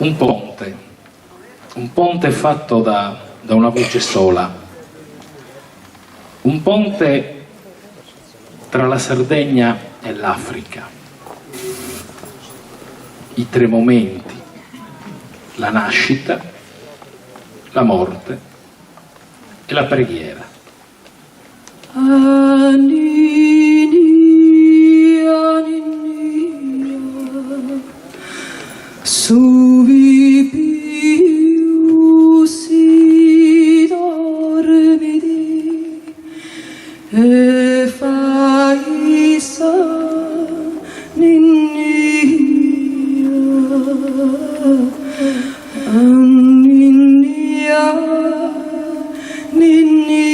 un ponte fatto da una voce sola, un ponte tra la Sardegna e l'Africa, i tre momenti, la nascita, la morte e la preghiera. Suvi più si dormidi e fai sa ninnia ninnia ninnia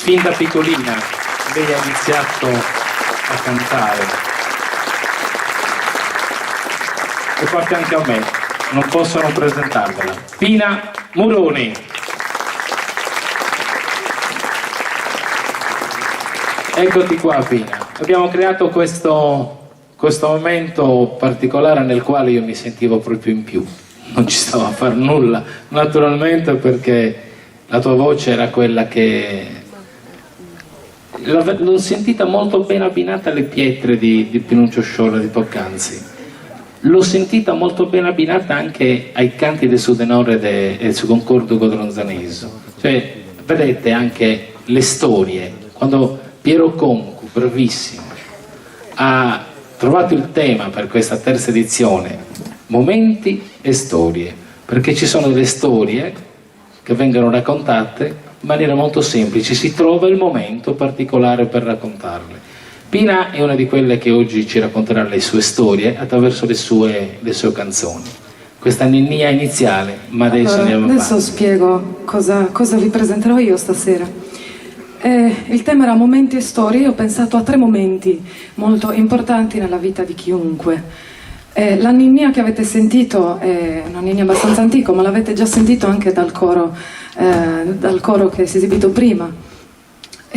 Fin da piccolina lei ha iniziato a cantare e fa anche a me, non posso non presentarvela. Pina Muroni. Eccoti qua Pina, abbiamo creato questo momento particolare nel quale io mi sentivo proprio in più, non ci stavo a fare nulla naturalmente, perché la tua voce era quella che l'ho sentita molto ben abbinata alle pietre di Pinuccio Sciolla di poc'anzi, l'ho sentita molto ben abbinata anche ai canti del suo tenore e del suo concordo codronzaneso. Cioè, vedete anche le storie, quando Piero Concu, bravissimo, ha trovato il tema per questa terza edizione, momenti e storie, perché ci sono delle storie che vengono raccontate in maniera molto semplice, si trova il momento particolare per raccontarle. Pina è una di quelle che oggi ci racconterà le sue storie attraverso le sue canzoni. Questa ninnia iniziale, ma adesso andiamo avanti. Adesso spiego cosa vi presenterò io stasera. Il tema era momenti e storie. Io ho pensato a tre momenti molto importanti nella vita di chiunque. La ninnia che avete sentito è una ninnia abbastanza antica, ma l'avete già sentito anche dal coro che si è esibito prima.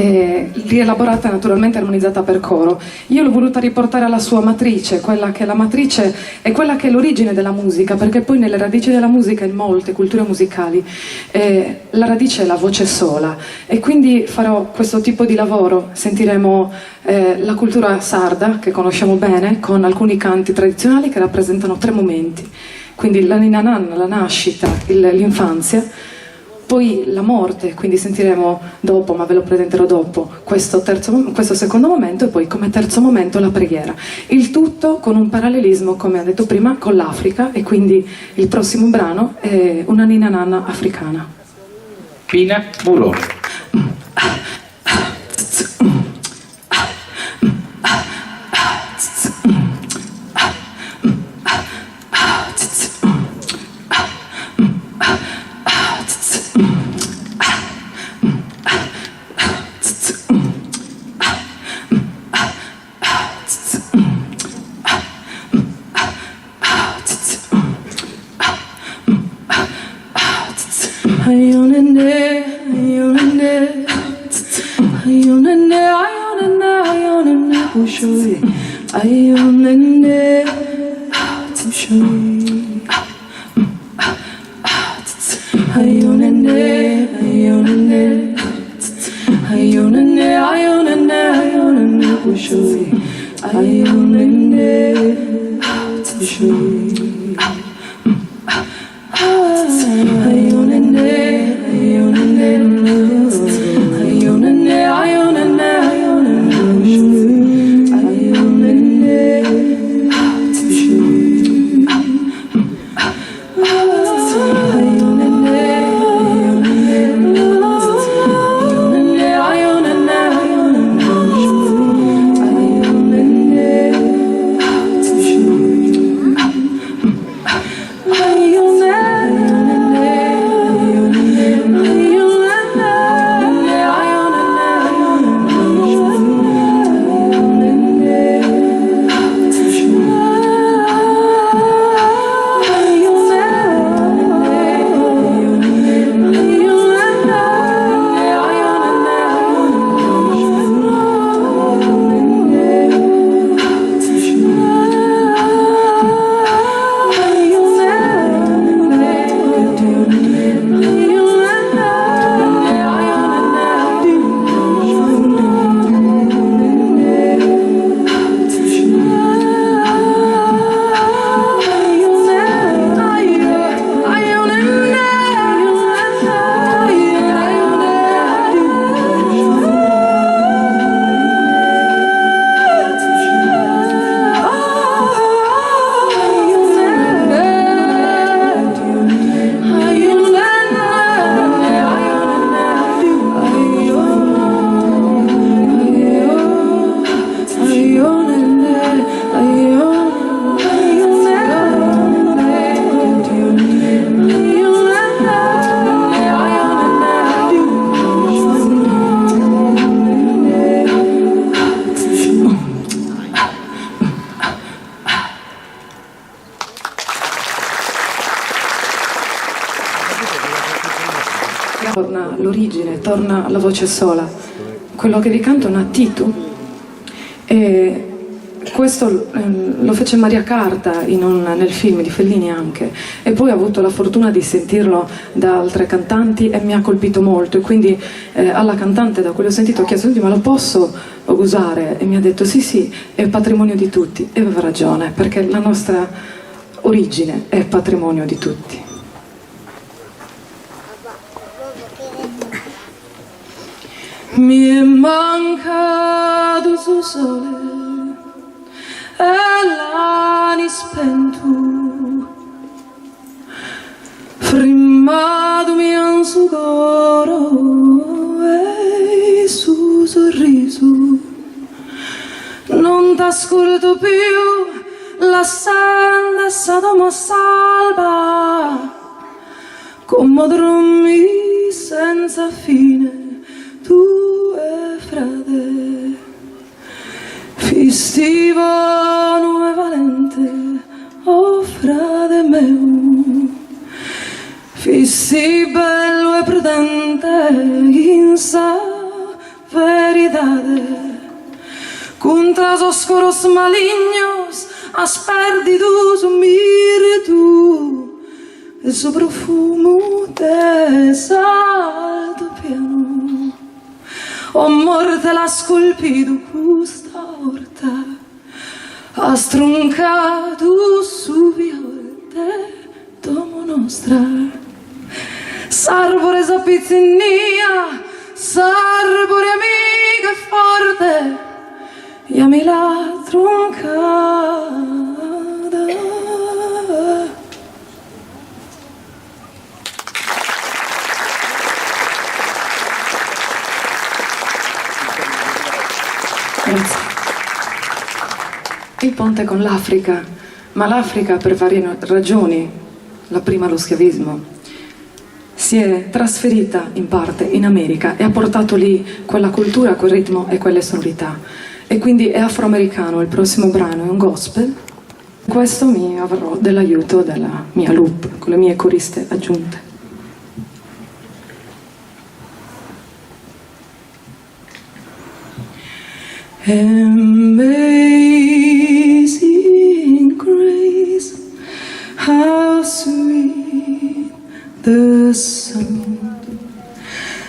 Rielaborata, naturalmente armonizzata per coro. Io l'ho voluta riportare alla sua matrice, quella che è la matrice è quella che è l'origine della musica, perché poi nelle radici della musica, in molte culture musicali, la radice è la voce sola, e quindi farò questo tipo di lavoro. Sentiremo la cultura sarda, che conosciamo bene, con alcuni canti tradizionali che rappresentano tre momenti, quindi la ninna nanna, la nascita, l'infanzia, poi la morte, quindi sentiremo dopo, ma ve lo presenterò dopo, questo secondo momento, e poi come terzo momento la preghiera. Il tutto con un parallelismo, come ho detto prima, con l'Africa, e quindi il prossimo brano è una ninna nanna africana. Pina Muroni. Ayonene, torna l'origine, torna la voce sola. Quello che vi canto è un attitu e questo lo fece Maria Carta nel film di Fellini anche, e poi ho avuto la fortuna di sentirlo da altre cantanti e mi ha colpito molto, e quindi alla cantante, da quello ho sentito, ho chiesto: senti, ma lo posso usare? E mi ha detto sì sì, è patrimonio di tutti, e aveva ragione, perché la nostra origine è patrimonio di tutti. Mi è mancato su sole e l'ani spento, frimmadomi in su coro e su sorriso. Non t'ascolto più, la senda è stata ma salva, come dormi senza fine, tu e frate. Festivo e valente, oh frate meu, fissi bello e prudente in sa veritade, contra os oscuros malignos has perdido su mirtu e su profumo de salto piano. O morte l'ha scolpito questa orta, ha stroncato su violette domo nostra. S'arbore sa pizzinnia, s'arbore amica e forte, chiami la troncata. Grazie. Il ponte con l'Africa, ma l'Africa per varie ragioni, la prima lo schiavismo, si è trasferita in parte in America e ha portato lì quella cultura, quel ritmo e quelle sonorità, e quindi è afroamericano. Il prossimo brano è un gospel. Questo mi avrò dell'aiuto della mia loop con le mie coriste aggiunte. Amazing grace, how sweet the sound,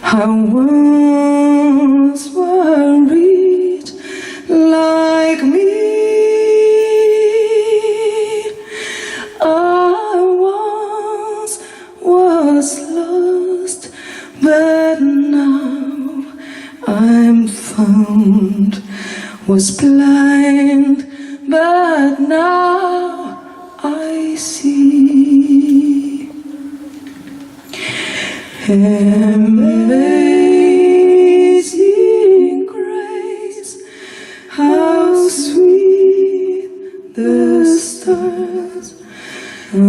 how once were rich like me. I once was lost, but now I'm found. Was blind, but now I see. Amazing grace, how sweet the stars,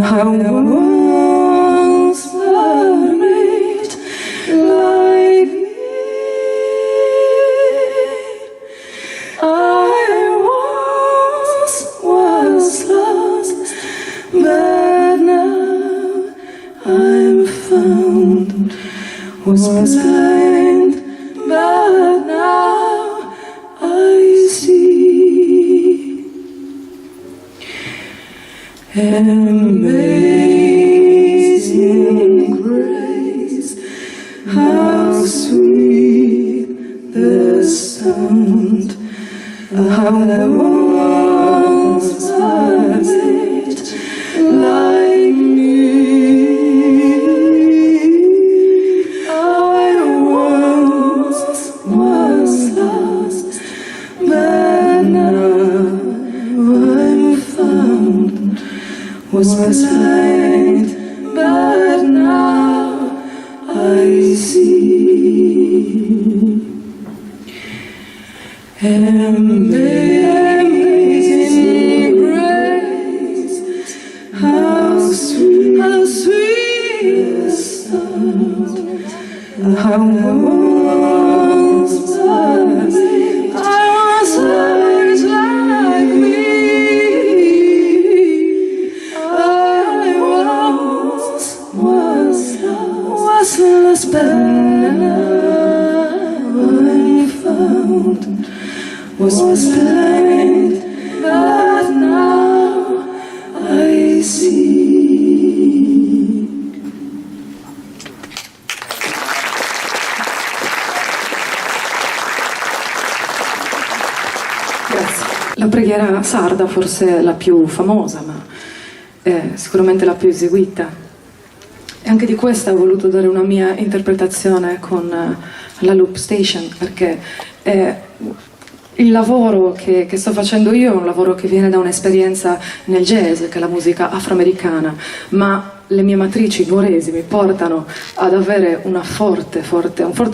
how once were made like me. I once was lost, but now I'm found. Was blind, but now I see. Amazing grace, how sweet the sound, how once was it like me. I once was lost, but now I'm found. Was blind, but now I see. Amazing grace, how sweet the sound, how once was it, I was hurt like me. I once was lost, spent I found was spent, but now I see. Grazie. La preghiera sarda forse è la più famosa, ma è sicuramente la più eseguita. E anche di questa ho voluto dare una mia interpretazione con la Loop Station, perché il lavoro che sto facendo io è un lavoro che viene da un'esperienza nel jazz, che è la musica afroamericana, ma le mie matrici nuoresi mi portano ad avere un forte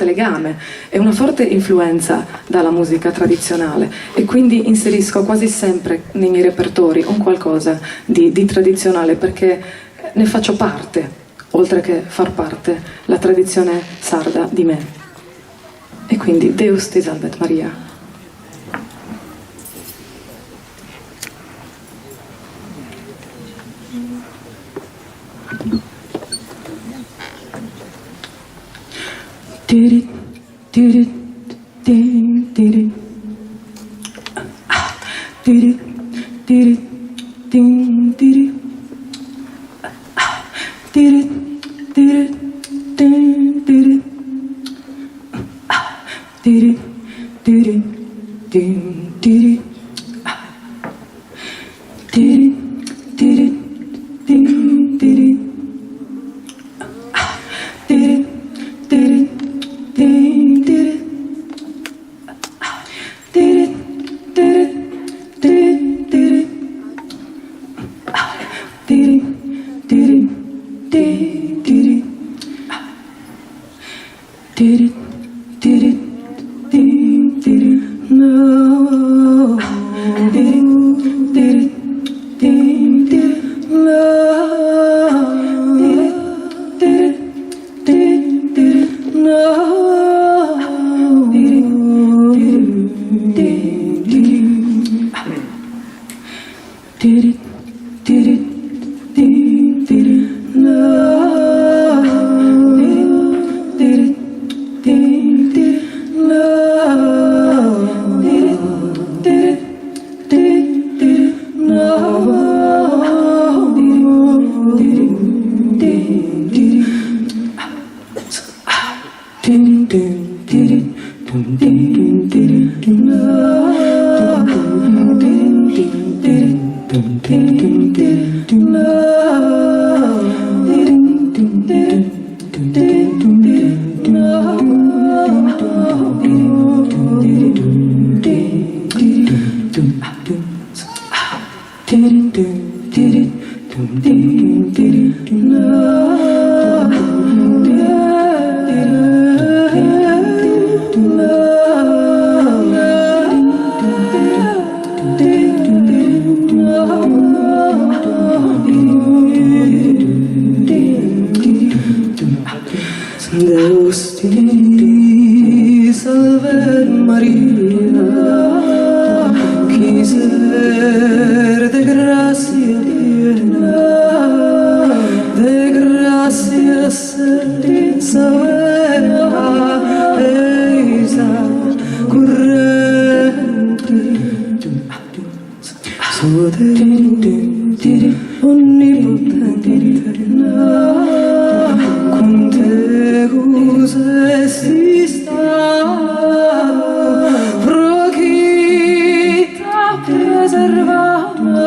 legame e una forte influenza dalla musica tradizionale, e quindi inserisco quasi sempre nei miei repertori un qualcosa di tradizionale, perché ne faccio parte, oltre che far parte la tradizione sarda di me. E quindi Deus te salvet Maria. Did it, did it, did it, did it, did it, did it, did it, did it, did it, did it, did it, did it, did it, did it, did it, did it, did it. Deus te salve Maria, quiser de gracia llena, de gracia ser salvada, esa corrente, sudere onnipotente, con Deus esista, proquita preservata,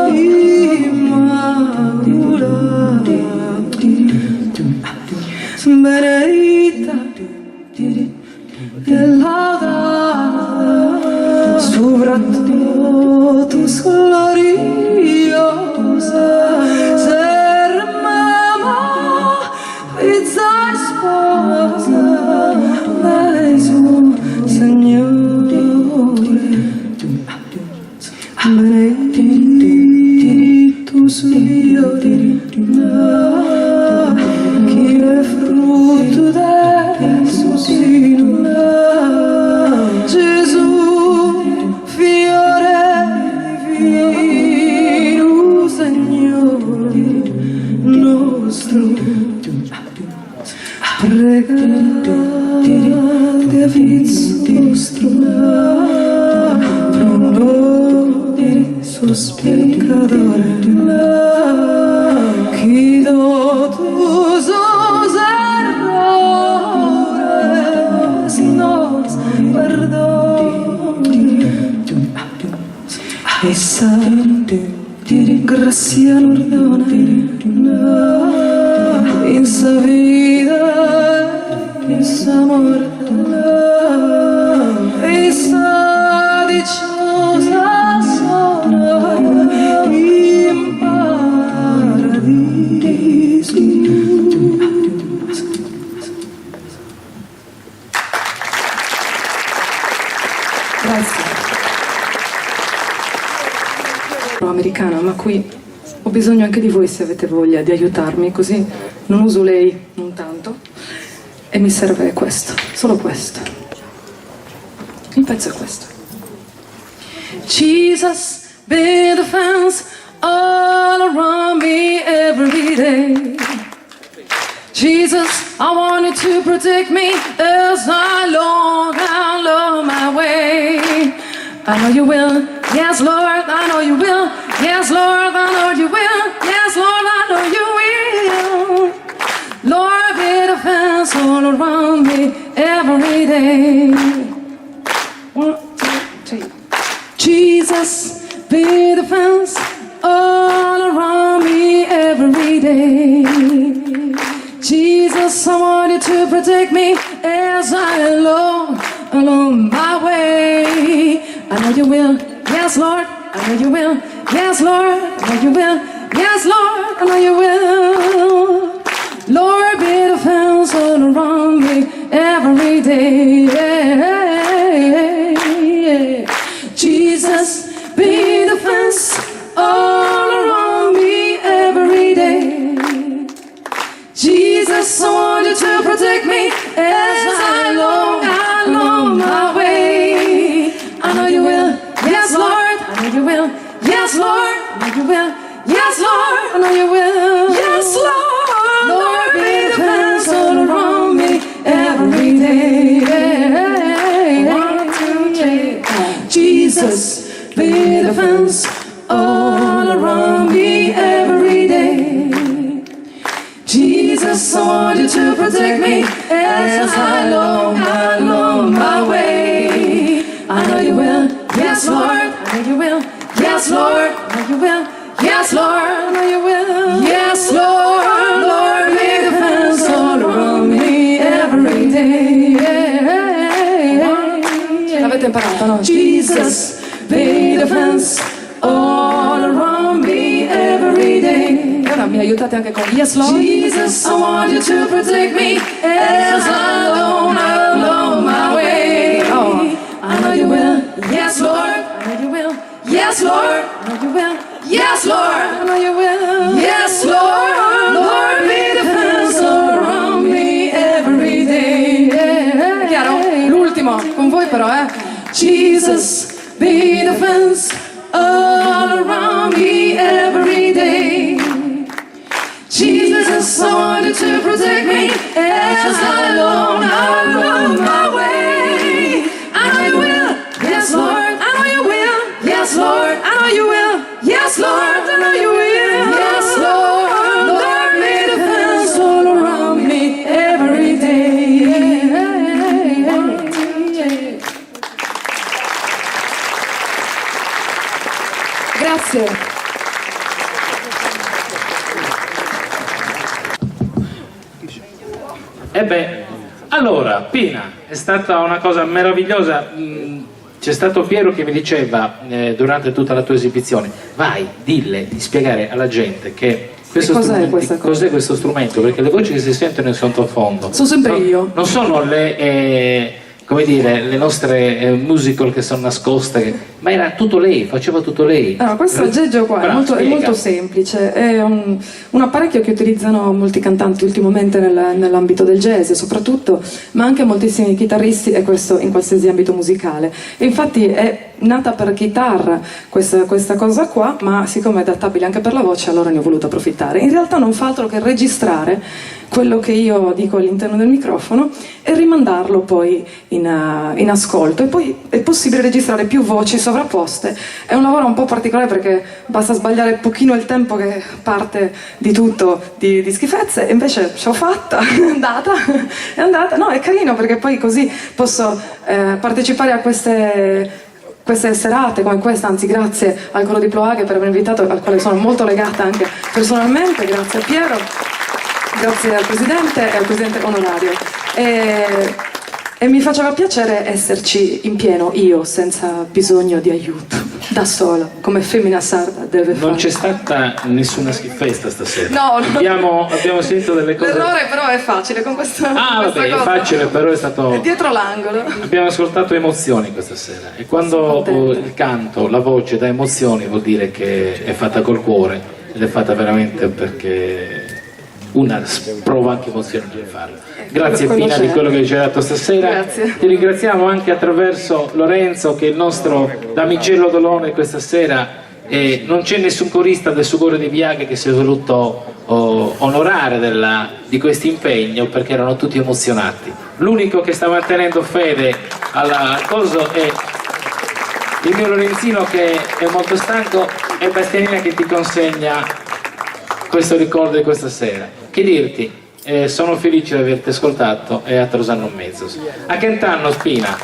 immaculata, benedita e laudata, sovra tus gloriosa, ser mamma ed thy sposa, Gesù Signore, benedictus fiorina, chi è frutto del suo seno, Gesù, fiore divino, Signore nostro. Pregate avizzo strumento sospicadore Chido tus errores y nos perdoni Esa gracia lo ordona en sa vida, en sa muerte, esa dichosa zona in paradiso. Grazie. Americana, ma qui ho bisogno anche di voi se avete voglia di aiutarmi, così non uso lei non tanto e mi serve questo, solo questo. Il pezzo è questo. Jesus, be the fence all around me every day. Jesus, I want you to protect me as I long my way. I know you will, yes Lord, I know you will, yes Lord, I know you will, yes Lord, I know you will. Lord, be the fence all around me every day. 1, 2, 3. Jesus, be the fence all around me every day. Jesus, I want you to protect me as I along my way. I know you will, yes Lord, I know you will, yes Lord, I know you will, yes Lord, I know you will. Lord, be the fence all around me every day. Jesus, be the fence all around me every day. Jesus, I want you to protect me as I along my way. I know you will, yes Lord, I know you will, yes Lord, I know you will, yes Lord, I know you will, yes Lord, Lord, be the fence all around me every day. 1, 2, 3. Jesus, be the fence all around me every day. Jesus, I want you to protect me as I along my way. I know you will, yes Lord, I know you will, yes Lord, I know you will, yes Lord, I know you will, yes Lord, Lord, be the fence all around me every day. L'avete imparato, no? Jesus, be the fence all around me every day. E ora mi aiutate anche con yes Lord. Jesus, I want you to protect me as I along my way. Oh. I know you will, yes Lord, I know you will, yes Lord, I know you will, yes Lord, I know you will, yes Lord, Lord, be the fence all around me every day. Chiaro? L'ultimo, con voi però, Jesus, be the fence all around me every day. Jesus, I want you to protect me as I along my way. I know you will, yes Lord, I know you will, yes Lord, I know you will, yes Lord, I know you will, yes Lord, Lord, be the fence all around me every day. Grazie. E beh, allora, Pina, è stata una cosa meravigliosa. C'è stato Piero che mi diceva durante tutta la tua esibizione, vai, dille, di spiegare alla gente che cos'è questo strumento, perché le voci che si sentono in sottofondo sono sempre io. Non sono come dire, le nostre musical che sono nascoste, ma era tutto lei, faceva tutto lei. Allora, questo aggeggio qua è molto semplice, è un apparecchio che utilizzano molti cantanti ultimamente nell'ambito del jazz soprattutto, ma anche moltissimi chitarristi, e questo in qualsiasi ambito musicale. E infatti è nata per chitarra questa cosa qua, ma siccome è adattabile anche per la voce, allora ne ho voluto approfittare. In realtà non fa altro che registrare quello che io dico all'interno del microfono e rimandarlo poi in ascolto. E poi è possibile registrare più voci sovrapposte. È un lavoro un po' particolare perché basta sbagliare un pochino il tempo che parte di tutto di schifezze, e invece ce l'ho fatta, è andata. No, è carino perché poi così posso partecipare a queste serate come questa, anzi grazie al Coro di Ploaghe per avermi invitato, al quale sono molto legata anche personalmente, grazie a Piero, grazie al Presidente e al Presidente onorario. E mi faceva piacere esserci in pieno io, senza bisogno di aiuto, da sola, come femmina sarda deve fare. Non c'è stata nessuna schifezza stasera. No, no. Abbiamo sentito delle cose. L'errore però è facile con questa Vabbè, è cosa. facile, però è stato. È dietro l'angolo. Abbiamo ascoltato emozioni questa sera, e quando il canto, la voce dà emozioni, vuol dire che è fatta col cuore, ed è fatta veramente perché una prova anche emozioni nel farlo. Grazie Pina di quello che ci hai dato stasera. Grazie. Ti ringraziamo anche attraverso Lorenzo, che è il nostro damigello d'onore questa sera, e non c'è nessun corista del suo Coro di Ploaghe che si è voluto onorare di questo impegno, perché erano tutti emozionati. L'unico che sta mantenendo fede al coso è il mio Lorenzino, che è molto stanco, e Bastianina che ti consegna questo ricordo di questa sera. Che dirti? Sono felice di averti ascoltato, e a Trosanno Mezzo. A che anno, Spina?